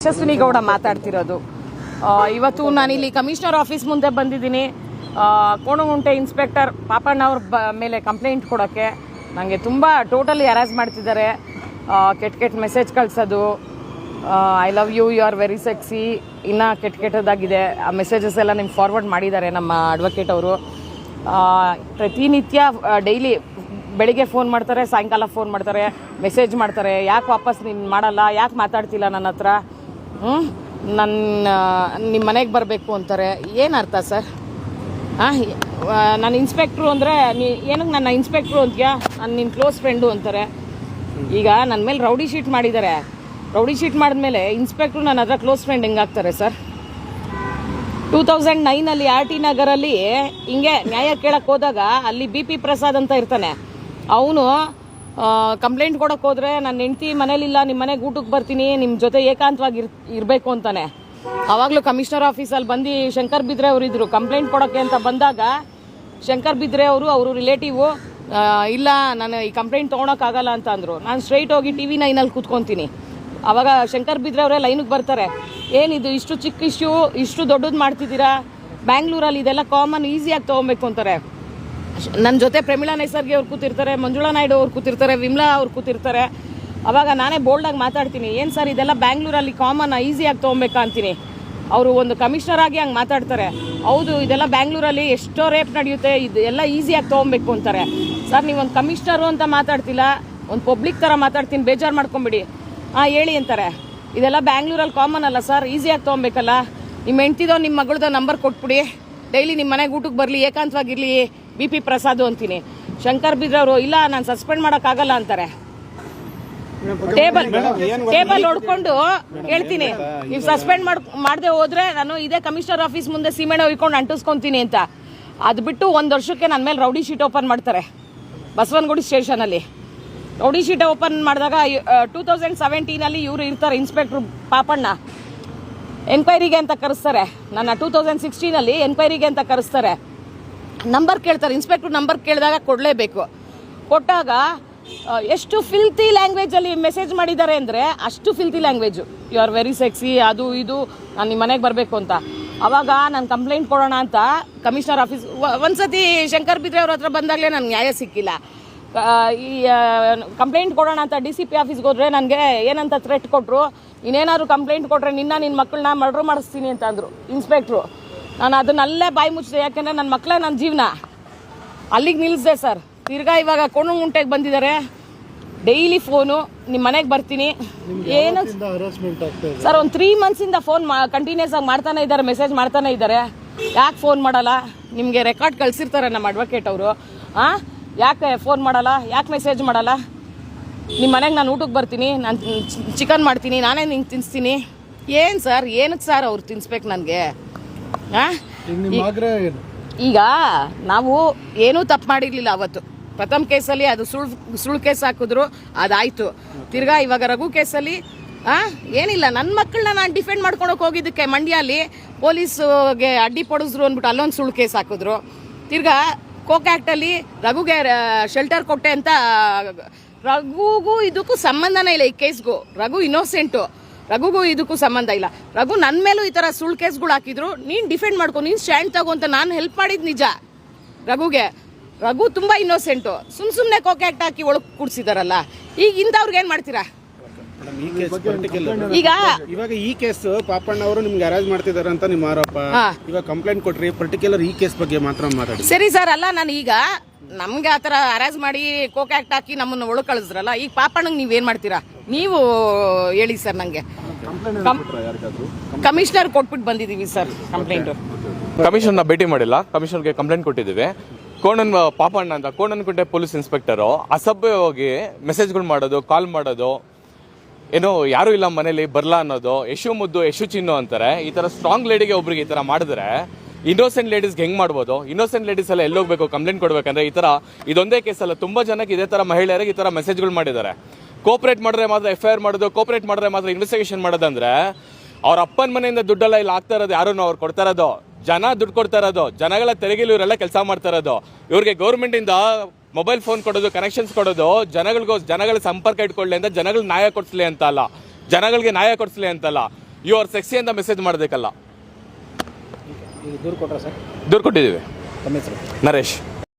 ಯಶಸ್ವಿನಿ ಗೌಡ ಮಾತಾಡ್ತಿರೋದು. ಇವತ್ತು ನಾನಿಲ್ಲಿ ಕಮಿಷನರ್ ಆಫೀಸ್ ಮುಂದೆ ಬಂದಿದ್ದೀನಿ. ಕೋಣಗುಂಟೆ ಇನ್ಸ್ಪೆಕ್ಟರ್ ಪಾಪಣ್ಣ ಅವ್ರ ಮೇಲೆ ಕಂಪ್ಲೇಂಟ್ ಕೊಡೋಕ್ಕೆ. ನನಗೆ ತುಂಬ ಟೋಟಲಿ ಹರಾಸ್ ಮಾಡ್ತಿದ್ದಾರೆ. ಕೆಟ್ಟ ಮೆಸೇಜ್ ಕಳಿಸೋದು, I love you, you are very sexy, ಇನ್ನೂ ಕೆಟ್ಟದಾಗಿದೆ. ಆ ಮೆಸೇಜಸ್ ಎಲ್ಲ ನಿಮ್ಗೆ ಫಾರ್ವರ್ಡ್ ಮಾಡಿದ್ದಾರೆ ನಮ್ಮ ಅಡ್ವೊಕೇಟ್ ಅವರು. ಪ್ರತಿನಿತ್ಯ ಡೈಲಿ ಬೆಳಿಗ್ಗೆ ಫೋನ್ ಮಾಡ್ತಾರೆ, ಸಾಯಂಕಾಲ ಫೋನ್ ಮಾಡ್ತಾರೆ, ಮೆಸೇಜ್ ಮಾಡ್ತಾರೆ. ಯಾಕೆ ವಾಪಸ್ ನೀನು ಮಾಡಲ್ಲ, ಯಾಕೆ ಮಾತಾಡ್ತಿಲ್ಲ ನನ್ನ ಹತ್ರ, ನಿಮ್ಮ ಮನೆಗೆ ಬರಬೇಕು ಅಂತಾರೆ. ಏನು ಅರ್ಥ ಸರ್? ನಾನು ಇನ್ಸ್ಪೆಕ್ಟ್ರು ಅಂದರೆ ಏನಕ್ಕೆ ನನ್ನ ಇನ್ಸ್ಪೆಕ್ಟ್ರು ಅಂತೀಯಾ, ನಾನು ನಿನ್ನ ಕ್ಲೋಸ್ ಫ್ರೆಂಡು ಅಂತಾರೆ. ಈಗ ನನ್ನ ಮೇಲೆ ರೌಡಿ ಶೀಟ್ ಮಾಡಿದ್ದಾರೆ. ರೌಡಿ ಶೀಟ್ ಮಾಡಿದ್ಮೇಲೆ ಇನ್ಸ್ಪೆಕ್ಟ್ರು ನನ್ನ ಹತ್ರ ಕ್ಲೋಸ್ ಫ್ರೆಂಡ್ ಹೆಂಗಾಗ್ತಾರೆ ಸರ್? 2009 RT ನಗರಲ್ಲಿ ಹಿಂಗೆ ನ್ಯಾಯ ಕೇಳಕ್ಕೆ ಹೋದಾಗ ಅಲ್ಲಿ BP ಪ್ರಸಾದ್ ಅಂತ ಇರ್ತಾನೆ. ಅವನು ಕಂಪ್ಲೇಂಟ್ ಕೊಡೋಕೆ ಹೋದರೆ ನನ್ನ ಹೆಂಡ್ತಿ ಮನೇಲಿಲ್ಲ, ನಿಮ್ಮ ಮನೆಗೆ ಊಟಕ್ಕೆ ಬರ್ತೀನಿ, ನಿಮ್ಮ ಜೊತೆ ಏಕಾಂತವಾಗಿ ಇರಬೇಕು ಅಂತಾನೆ. ಆವಾಗಲೂ ಕಮಿಷನರ್ ಆಫೀಸಲ್ಲಿ ಬಂದು ಶಂಕರ್ ಬಿದ್ರೆ ಅವರು ಇದ್ದರು. ಕಂಪ್ಲೇಂಟ್ ಕೊಡೋಕ್ಕೆ ಅಂತ ಬಂದಾಗ ಶಂಕರ್ ಬಿದ್ರೆ ಅವರು ರಿಲೇಟಿವು ಇಲ್ಲ, ನಾನು ಈ ಕಂಪ್ಲೇಂಟ್ ತೊಗೊಳಕ್ಕಾಗಲ್ಲ ಅಂತ ಅಂದರು. ನಾನು ಸ್ಟ್ರೈಟ್ ಹೋಗಿ TV9 ಕೂತ್ಕೊತೀನಿ. ಆವಾಗ ಶಂಕರ್ ಬಿದ್ರೆ ಅವರೇ ಲೈನಿಗೆ ಬರ್ತಾರೆ. ಏನಿದು ಇಷ್ಟು ಚಿಕ್ಕ ಇಶ್ಯೂ ಇಷ್ಟು ದೊಡ್ಡದು ಮಾಡ್ತಿದ್ದೀರಾ? ಬ್ಯಾಂಗ್ಳೂರಲ್ಲಿ ಇದೆಲ್ಲ ಕಾಮನ್, ಈಸಿಯಾಗಿ ತೊಗೊಬೇಕು ಅಂತಾರೆ. ನನ್ನ ಜೊತೆ ಪ್ರಮೀಳಾ ನೈಸರ್ಗಿ ಅವ್ರು ಕೂತಿರ್ತಾರೆ, ಮಂಜುಳಾ ನಾಯ್ಡು ಅವ್ರು ಕೂತಿರ್ತಾರೆ, ವಿಮ್ಲಾ ಅವ್ರು ಕೂತಿರ್ತಾರೆ. ಅವಾಗ ನಾನೇ ಬೋಲ್ಡಾಗಿ ಮಾತಾಡ್ತೀನಿ, ಏನು ಸರ್ ಇದೆಲ್ಲ ಬ್ಯಾಂಗ್ಳೂರಲ್ಲಿ ಕಾಮನ್, ಈಸಿಯಾಗಿ ತೊಗೊಬೇಕಾ ಅಂತೀನಿ. ಅವರು ಒಂದು ಕಮಿಷನರ್ ಆಗಿ ಹಂಗೆ ಮಾತಾಡ್ತಾರೆ. ಹೌದು, ಇದೆಲ್ಲ ಬ್ಯಾಂಗ್ಳೂರಲ್ಲಿ ಎಷ್ಟೋ ರೇಪ್ ನಡೆಯುತ್ತೆ, ಇದೆಲ್ಲ ಈಸಿಯಾಗಿ ತೊಗೊಬೇಕು ಅಂತಾರೆ. ಸರ್ ನೀವೊಂದು ಕಮಿಷನರು ಅಂತ ಮಾತಾಡ್ತಿಲ್ಲ, ಒಂದು ಪಬ್ಲಿಕ್ ಥರ ಮಾತಾಡ್ತೀನಿ, ಬೇಜಾರು ಮಾಡ್ಕೊಂಬಿಡಿ. ಹೇಳಿ ಅಂತಾರೆ. ಇದೆಲ್ಲ ಬ್ಯಾಂಗ್ಳೂರಲ್ಲಿ ಕಾಮನ್ ಅಲ್ಲ ಸರ್, ಈಸಿಯಾಗಿ ತೊಗೊಬೇಕಲ್ಲ. ನಿಮ್ಮ ಹೆಂಡ್ತಿದೋ ನಿಮ್ಮ ಮಗಳದೋ ನಂಬರ್ ಕೊಟ್ಬಿಡಿ, ಡೈಲಿ ನಿಮ್ಮ ಮನೆಗೆ ಊಟಕ್ಕೆ ಬರಲಿ, ಏಕಾಂತವಾಗಿರಲಿ, BP ಪ್ರಸಾದ್ ಅಂತೀನಿ. ಶಂಕರ್ ಬಿದ್ರವರು ಇಲ್ಲ, ನಾನು ಸಸ್ಪೆಂಡ್ ಮಾಡೋಕ್ಕಾಗಲ್ಲ ಅಂತಾರೆ. ಟೇಬಲ್ ಹೊಡ್ಕೊಂಡು ಹೇಳ್ತೀನಿ, ನೀವು ಸಸ್ಪೆಂಡ್ ಮಾಡದೆ ಹೋದ್ರೆ ನಾನು ಇದೇ ಕಮಿಷನರ್ ಆಫೀಸ್ ಮುಂದೆ ಸೀಮೆಣ್ಣೆ ಹೊಯ್ಕೊಂಡು ಅಂಟಿಸ್ಕೊತೀನಿ ಅಂತ. ಅದು ಬಿಟ್ಟು 1 ವರ್ಷಕ್ಕೆ ನನ್ನ ಮೇಲೆ ರೌಡಿ ಶೀಟ್ ಓಪನ್ ಮಾಡ್ತಾರೆ ಬಸವನಗುಡಿ ಸ್ಟೇಷನಲ್ಲಿ. ರೌಡಿ ಶೀಟ್ ಓಪನ್ ಮಾಡಿದಾಗ 2017 ಇವರು ಇರ್ತಾರೆ ಇನ್ಸ್ಪೆಕ್ಟ್ರು ಪಾಪಣ್ಣ. ಎನ್ಕ್ವೈರಿಗೆ ಅಂತ ಕರೆಸ್ತಾರೆ ನನ್ನ. 2016 ಎನ್ಕ್ವೈರಿಗೆ ಅಂತ ಕರೆಸ್ತಾರೆ. ನಂಬರ್ ಕೇಳ್ತಾರೆ, ಇನ್ಸ್ಪೆಕ್ಟ್ರ್ ನಂಬರ್ ಕೇಳಿದಾಗ ಕೊಡಲೇಬೇಕು. ಕೊಟ್ಟಾಗ ಎಷ್ಟು ಫಿಲ್ತಿ ಲ್ಯಾಂಗ್ವೇಜಲ್ಲಿ ಮೆಸೇಜ್ ಮಾಡಿದ್ದಾರೆ ಅಂದರೆ, ಅಷ್ಟು filthy language. You are very sexy, ಅದು ಇದು, ನಾನು ನಿಮ್ಮ ಮನೆಗೆ ಬರಬೇಕು ಅಂತ. ಆವಾಗ ನಾನು ಕಂಪ್ಲೇಂಟ್ ಕೊಡೋಣ ಅಂತ ಕಮಿಷನರ್ ಆಫೀಸ್ ಒಂದ್ಸತಿ ಶಂಕರ್ ಬಿದ್ರೆ ಅವ್ರ ಹತ್ರ ಬಂದಾಗಲೇ ನನಗೆ ನ್ಯಾಯ ಸಿಕ್ಕಿಲ್ಲ. ಈ ಕಂಪ್ಲೇಂಟ್ ಕೊಡೋಣ ಅಂತ DCP ಆಫೀಸ್ಗೆ ಹೋದ್ರೆ ನನಗೆ ಏನಂತ ಥ್ರೆಟ್ ಕೊಟ್ಟರು, ಇನ್ನೇನಾದ್ರು ಕಂಪ್ಲೇಂಟ್ ಕೊಟ್ಟರೆ ನಿನ್ನ ಮಕ್ಕಳನ್ನ ಮರ್ಡರ್ ಮಾಡಿಸ್ತೀನಿ ಅಂತ ಅಂದರು ಇನ್ಸ್ಪೆಕ್ಟ್ರು. ನಾನು ಅದನ್ನಲ್ಲೇ ಬಾಯಿ ಮುಚ್ಚಿದೆ, ಯಾಕೆಂದರೆ ನನ್ನ ಮಕ್ಕಳೇ ನನ್ನ ಜೀವನ. ಅಲ್ಲಿಗೆ ನಿಲ್ಲಿಸಿದೆ ಸರ್. ತಿರ್ಗಾ ಇವಾಗ ಕೋಣಗುಂಟೆಗೆ ಬಂದಿದ್ದಾರೆ. ಡೈಲಿ ಫೋನು, ನಿಮ್ಮ ಮನೆಗೆ ಬರ್ತೀನಿ. ಏನು ಸರ್, ಒಂದು 3 ಮಂತ್ಸಿಂದ ಫೋನ್ ಕಂಟಿನ್ಯೂಸ್ ಆಗಿ ಮಾಡ್ತಾನೆ ಇದ್ದಾರೆ, ಮೆಸೇಜ್ ಮಾಡ್ತಾನೆ ಇದ್ದಾರೆ. ಯಾಕೆ ಫೋನ್ ಮಾಡಲ್ಲ? ನಿಮಗೆ ರೆಕಾರ್ಡ್ ಕಳಿಸಿರ್ತಾರೆ ನಮ್ಮ ಅಡ್ವೊಕೇಟ್ ಅವರು. ಯಾಕೆ ಫೋನ್ ಮಾಡಲ್ಲ, ಯಾಕೆ ಮೆಸೇಜ್ ಮಾಡಲ್ಲ? ನಿಮ್ಮ ಮನೆಗೆ ನಾನು ಊಟಕ್ಕೆ ಬರ್ತೀನಿ, ನಾನು ಚಿಕನ್ ಮಾಡ್ತೀನಿ, ನಾನೇ ನಿಂಗೆ ತಿನ್ನಿಸ್ತೀನಿ. ಏನು ಸರ್, ಏನಕ್ಕೆ ಸರ್ ಅವ್ರು ತಿನ್ಸ್ಬೇಕು ನನಗೆ? ಈಗ ನಾವು ಏನೂ ತಪ್ಪು ಮಾಡಿರಲಿಲ್ಲ ಅವತ್ತು. ಪ್ರಥಮ ಕೇಸಲ್ಲಿ ಅದು ಸುಳ್ಳು ಕೇಸ್ ಹಾಕಿದ್ರು, ಅದಾಯಿತು. ತಿರ್ಗಾ ಇವಾಗ ರಘು ಕೇಸಲ್ಲಿ ಏನಿಲ್ಲ, ನನ್ನ ಮಕ್ಕಳನ್ನ ನಾನು ಡಿಫೆಂಡ್ ಮಾಡ್ಕೊಳಕ್ಕೆ ಹೋಗಿದ್ದಕ್ಕೆ ಮಂಡ್ಯಲ್ಲಿ ಪೊಲೀಸ್ಗೆ ಅಡ್ಡಿ ಪಡಿಸಿದ್ರು ಅಂದ್ಬಿಟ್ಟು ಅಲ್ಲೊಂದು ಸುಳ್ಳು ಕೇಸ್ ಹಾಕಿದ್ರು. ತಿರ್ಗಾ ಕೋಕ್ ಆ್ಯಕ್ಟಲ್ಲಿ ರಘುಗೆ ಶೆಲ್ಟರ್ ಕೊಟ್ಟೆ ಅಂತ. ರಘುಗೂ ಇದಕ್ಕೂ ಸಂಬಂಧನೇ ಇಲ್ಲ, ಈ ಕೇಸ್ಗೂ. ರಘು ಇನ್ನೋಸೆಂಟು, ರಘುಗೂ ಇದಕ್ಕೂ ಸಂಬಂಧ ಇಲ್ಲ. ರಘು ನನ್ನ ಮೇಲೂ ಈ ಥರ ಸುಳ್ಳು ಕೇಸ್ಗಳು ಹಾಕಿದ್ರು, ನೀನು ಡಿಫೆಂಡ್ ಮಾಡ್ಕೊ, ನೀನು ಸ್ಟ್ಯಾಂಡ್ ತಗೋ ಅಂತ ನಾನು ಹೆಲ್ಪ್ ಮಾಡಿದ್ದು ನಿಜ ರಘುಗೆ. ರಘು ತುಂಬ ಇನ್ನೋಸೆಂಟು. ಸುಮ್ಮನೆ ಕೋಕ್ ಆ್ಯಕ್ಟ್ ಹಾಕಿ ಒಳಗೆ ಕೂಡಿಸಿದಾರಲ್ಲ. ಈಗ ಇಂಥವ್ರಿಗೆ ಏನು ಮಾಡ್ತೀರಾ? ಇವಾಗ ಈ ಕೇಸ್ ಪಾಪಣ್ಣ ಅವರು ನಿಮ್ಗೆ ಹರಾಜ್ ಮಾಡ್ತಿದಾರೆ ಅಂತ ನಿಮ್ಮ ಆರೋಪ. ಇವಾಗ ಕಂಪ್ಲೇಂಟ್ ಕೊಟ್ರಿ, ಪರ್ಟಿಕ್ಯುಲರ್ ಈ ಕೇಸ್ ಬಗ್ಗೆ ಮಾತ್ರ ಮಾತಾಡಿ. ಸರಿ ಸರ್, ಅಲ್ಲ ನಾನು ಈಗ ನಮ್ಗೆ ಆ ಥರ ಹರಾಜ್ ಮಾಡಿ ಕೋಕ್ ಆ್ಯಕ್ಟ್ ಹಾಕಿ ನಮ್ಮನ್ನು ಒಳಗೆ ಕಳಿಸಿದ್ರಲ್ಲ, ಈಗ ಪಾಪಣ್ಣಂಗೆ ನೀವೇನು ಮಾಡ್ತೀರಾ? ನೀವು ಹೇಳಿ ಸರ್. ನನಗೆ ಕಮಿಷನರ್ ಕೊಟ್ಬಿಟ್ಟು ಬಂದಿದ್ದೀವಿ ಸರ್ ಕಂಪ್ಲೇಂಟು. ಕಮಿಷನ್ನ ಭೇಟಿ ಮಾಡಿಲ್ಲ, ಕಮಿಷನರ್ಗೆ ಕಂಪ್ಲೇಂಟ್ ಕೊಟ್ಟಿದ್ದೀವಿ. ಪಾಪಣ್ಣ ಅಂತ ಕೋಣನಕುಂಟೆ ಪೊಲೀಸ್ ಇನ್ಸ್ಪೆಕ್ಟರು ಅಸಭ್ಯವಾಗಿ ಮೆಸೇಜ್ಗಳು ಮಾಡೋದು, ಕಾಲ್ ಮಾಡೋದು, ಏನೋ ಯಾರೂ ಇಲ್ಲ ಮನೇಲಿ ಬರಲ್ಲ ಅನ್ನೋದು, ಯಶು ಮುದ್ದು ಯಶು ಚಿನ್ನು ಅಂತಾರೆ. ಈ ಥರ ಸ್ಟ್ರಾಂಗ್ ಲೇಡಿಗೆ ಒಬ್ರಿಗೆ ಈ ಥರ ಮಾಡಿದ್ರೆ ಇನ್ನೋಸೆಂಟ್ ಲೇಡೀಸ್ಗೆ ಹೆಂಗೆ ಮಾಡ್ಬೋದು? ಇನ್ನೋಸೆಂಟ್ ಲೇಡೀಸ್ ಎಲ್ಲ ಎಲ್ಲೋಗ್ಬೇಕು ಕಂಪ್ಲೇಂಟ್ ಕೊಡ್ಬೇಕಂದ್ರೆ? ಈ ಥರ ಇದೊಂದೇ ಕೇಸಲ್ಲ, ತುಂಬ ಜನಕ್ಕೆ ಇದೇ ಥರ ಮಹಿಳೆಯರಿಗೆ ಈ ಥರ ಮೆಸೇಜ್ಗಳು ಮಾಡಿದ್ದಾರೆ. ಕೋಪರೇಟ್ ಮಾಡಿದ್ರೆ ಮಾತ್ರ FIR ಮಾಡೋದು, ಕೋಪರೇಟ್ ಮಾಡಿದ್ರೆ ಮಾತ್ರ ಇನ್ವೆಸ್ಟಿಗೇಷನ್ ಮಾಡೋದಂದ್ರೆ, ಅವ್ರ ಅಪ್ಪನ ಮನೆಯಿಂದ ದುಡ್ಡೆಲ್ಲ ಇಲ್ಲಿ ಆಗ್ತಾ ಇರೋದು ಯಾರು? ಅವ್ರು ಕೊಡ್ತಾ ಇರೋದು ಜನ ದುಡ್ಡು ಕೊಡ್ತಾ ಇರೋದು, ಜನಗಳ ತೆರಿಗೆಲಿ ಇವರೆಲ್ಲ ಕೆಲಸ ಮಾಡ್ತಾ ಇರೋದು. ಇವ್ರಿಗೆ ಗೌರ್ಮೆಂಟಿಂದ ಮೊಬೈಲ್ ಫೋನ್ ಕೊಡೋದು, ಕನೆಕ್ಷನ್ಸ್ ಕೊಡೋದು, ಜನಗಳ ಸಂಪರ್ಕ ಇಟ್ಕೊಳ್ಳಿ ಅಂತ, ಜನಗಳಿಗೆ ನ್ಯಾಯ ಕೊಡಿಸ್ಲಿ ಅಂತ ಅಲ್ಲ, ಜನಗಳಿಗೆ ನ್ಯಾಯ ಕೊಡಿಸ್ಲಿ ಅಂತಲ್ಲ. ಯು ಆರ್ ಸೆಕ್ಸಿ ಅಂತ ಮೆಸೇಜ್ ಮಾಡೋದಕ್ಕಲ್ಲ. ಈಗ ದೂರು ಕೊಟ್ರಾ ಸರ್? ದೂರು ಕೊಟ್ಟಿದ್ದೀವಿ. ತಮ್ಮ ಹೆಸರು? ನರೇಶ್.